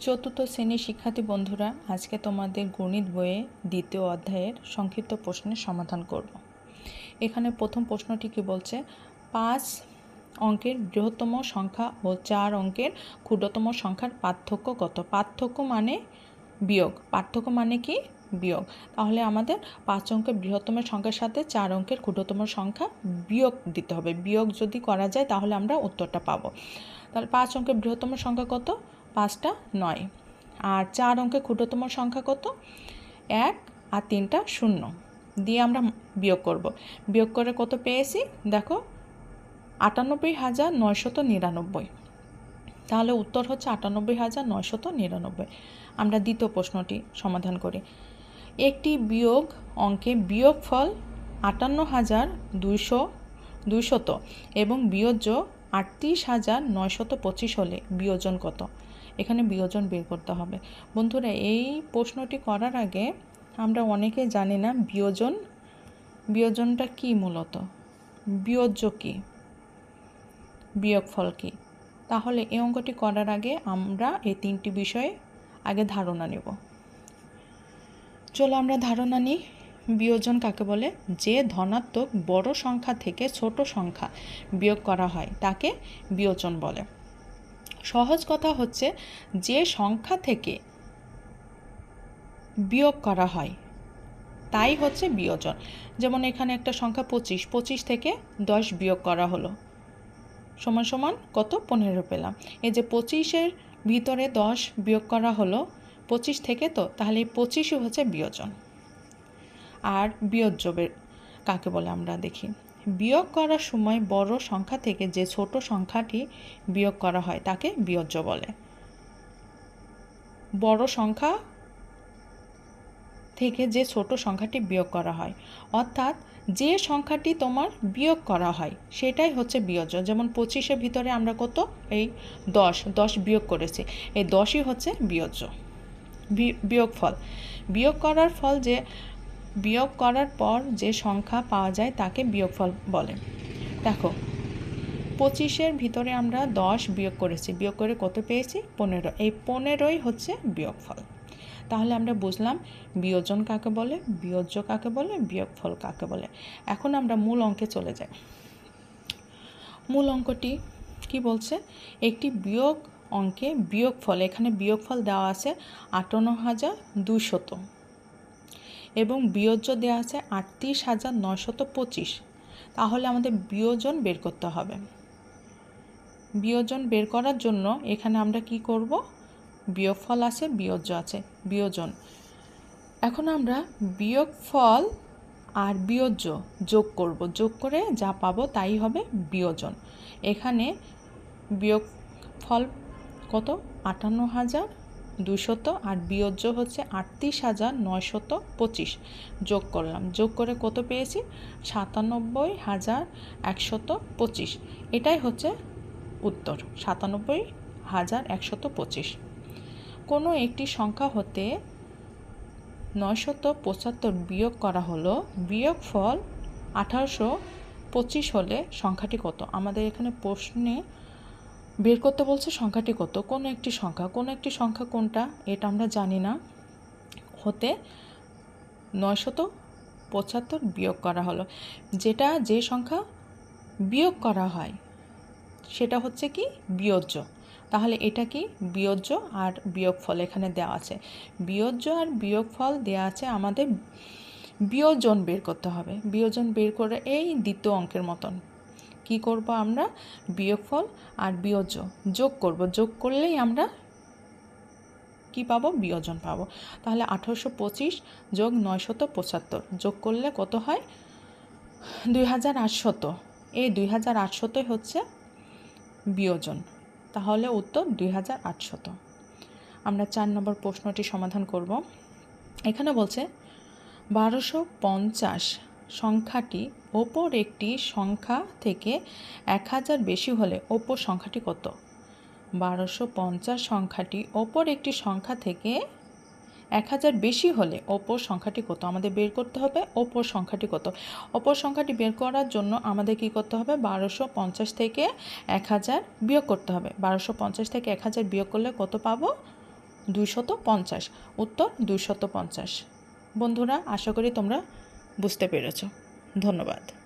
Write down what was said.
চতুর্থ শ্রেণীর শিক্ষার্থী বন্ধুরা, আজকে তোমাদের গণিত বইয়ে দ্বিতীয় অধ্যায়ের সংক্ষিপ্ত প্রশ্নের সমাধান করব। এখানে প্রথম প্রশ্নটি কি বলছে, 5 অঙ্কের বৃহত্তম সংখ্যা ও 4 অঙ্কের ক্ষুদ্রতম সংখ্যার পার্থক্য কত? পার্থক্য মানে বিয়োগ, পার্থক্য মানে কি বিয়োগ। তাহলে আমাদের 5 অঙ্কের বৃহত্তম সংখ্যার সাথে 4 অঙ্কের ক্ষুদ্রতম সংখ্যা বিয়োগ দিতে হবে। বিয়োগ যদি করা যায় তাহলে আমরা উত্তরটা পাবো। তাহলে 5 অঙ্কের বৃহত্তম সংখ্যা কত? 5টা 9। আর 4 অঙ্কের ক্ষুদ্রতম সংখ্যা কত? 1 আর 3টা 0 দিয়ে আমরা বিয়োগ করব। বিয়োগ করে কত পেয়েছি দেখো, 98,999। তাহলে উত্তর হচ্ছে 98,999। আমরা দ্বিতীয় প্রশ্নটি সমাধান করি। একটি বিয়োগ অঙ্কে বিয়োগফল 58,200 এবং বিয়োজ্য 38,925 হলে বিয়োজন কত? এখানে বিয়োজন বের করতে হবে। বন্ধুরা, এই প্রশ্নটি করার আগে আমরা অনেকে জানি না বিয়োজনটা কি, মূলত বিয়োজ্য কি, বিয়োগফল কি। তাহলে এই অঙ্কটি করার আগে আমরা এই 3টি বিষয়ে আগে ধারণা নেব। চলো আমরা ধারণা নিই। বিয়োজন কাকে বলে? যে ধনাত্মক বড় সংখ্যা থেকে ছোট সংখ্যা বিয়োগ করা হয় তাকে বিয়োজন বলে। সহজ কথা হচ্ছে, যে সংখ্যা থেকে বিয়োগ করা হয় তাই হচ্ছে বিয়োজন। যেমন এখানে একটা সংখ্যা 25 থেকে 10 বিয়োগ করা হলো সমান সমান কত? 15 পেলাম। এই যে 25-এর ভিতরে 10 বিয়োগ করা হলো 25 থেকে, তো তাহলে এই 25ই হচ্ছে বিয়োজন। আর বিয়োজ্য কাকে বলে আমরা দেখি। বিয়োগ করার সময় বড় সংখ্যা থেকে যে ছোট সংখ্যাটি বিয়োগ করা হয় তাকে বিয়োজ্য বলে। বড় সংখ্যা থেকে যে ছোট সংখ্যাটি বিয়োগ করা হয়, অর্থাৎ যে সংখ্যাটি তোমার বিয়োগ করা হয় সেটাই হচ্ছে বিয়োজ্য। যেমন 25-এর ভিতরে আমরা কত? এই 10 বিয়োগ করেছি, এই 10ই হচ্ছে বিয়োজ্য। বিয়োগফল, বিয়োগ করার ফল, যে বিয়োগ করার পর যে সংখ্যা পাওয়া যায় তাকে বিয়োগফল বলে। দেখো, 25-এর ভিতরে আমরা 10 বিয়োগ করেছি, বিয়োগ করে কত পেয়েছি? 15। এই 15ই হচ্ছে বিয়োগফল। তাহলে আমরা বুঝলাম বিয়োজন কাকে বলে, বিয়োজ্য কাকে বলে, বিয়োগফল কাকে বলে। এখন আমরা মূল অঙ্কে চলে যাই। মূল অঙ্কটি কি বলছে? একটি বিয়োগ অঙ্কে বিয়োগফল, এখানে বিয়োগফল দেওয়া আছে 58,200 এবং বিয়োজ্য দেওয়া আছে 38,925। তাহলে আমাদের বিয়োজন বের করতে হবে। বিয়োজন বের করার জন্য এখানে আমরা কি করব? বিয়োগফল আছে, বিয়োজ্য আছে, বিয়োজন। এখন আমরা বিয়োগফল আর বিয়োজ্য যোগ করব, যোগ করে যা পাবো তাই হবে বিয়োজন। এখানে বিয়োগফল কত? 58,200 আর বিয়োজ্য হচ্ছে 38,925। যোগ করলাম, যোগ করে কত পেয়েছি? 97,125। এটাই হচ্ছে উত্তর, 97,125। কোনো একটি সংখ্যা হতে 975 বিয়োগ করা হলো, বিয়োগফল 1825 হলে সংখ্যাটি কত? আমাদের এখানে প্রশ্নে বের করতে বলছে সংখ্যাটি কত। কোনো একটি সংখ্যা, কোনো একটি সংখ্যা কোনটা এটা আমরা জানি না, হতে 975 বিয়োগ করা হলো। যে সংখ্যা বিয়োগ করা হয় সেটা হচ্ছে কি? বিয়োজ্য। তাহলে এটা কি? বিয়োজ্য আর বিয়োগফল এখানে দেওয়া আছে। বিয়োজ্য আর বিয়োগফল দেওয়া আছে, আমাদের বিয়োজন বের করতে হবে। বিয়োজন বের করে এই দ্বিতীয় অঙ্কের মতন কি করব? আমরা বিয়োগফল আর বিয়োজ্য যোগ করব, যোগ করলেই আমরা কি পাবো? বিয়োজন পাবো। তাহলে 1825 যোগ 975 যোগ করলে কত হয়? 2800। এই 2800 হচ্ছে বিয়োজন। তাহলে উত্তর 2800। আমরা 4 নম্বর প্রশ্নটি সমাধান করব। এখানে বলছে 1250 সংখ্যাটি অপর একটি সংখ্যা থেকে 1000 বেশি হলে অপর সংখ্যাটি কত? 1250 সংখ্যাটি অপর একটি সংখ্যা থেকে 1000 বেশি হলে অপর সংখ্যাটি কত? আমাদের বের করতে হবে অপর সংখ্যাটি কত। অপর সংখ্যাটি বের করার জন্য আমাদের কি করতে হবে? 1250 থেকে 1000 বিয়োগ করতে হবে। 1250 থেকে 1000 বিয়োগ করলে কত পাবো? 250। উত্তর 250। বন্ধুরা, আশা করি তোমরা বুঝতে পেরেছ। ধন্যবাদ।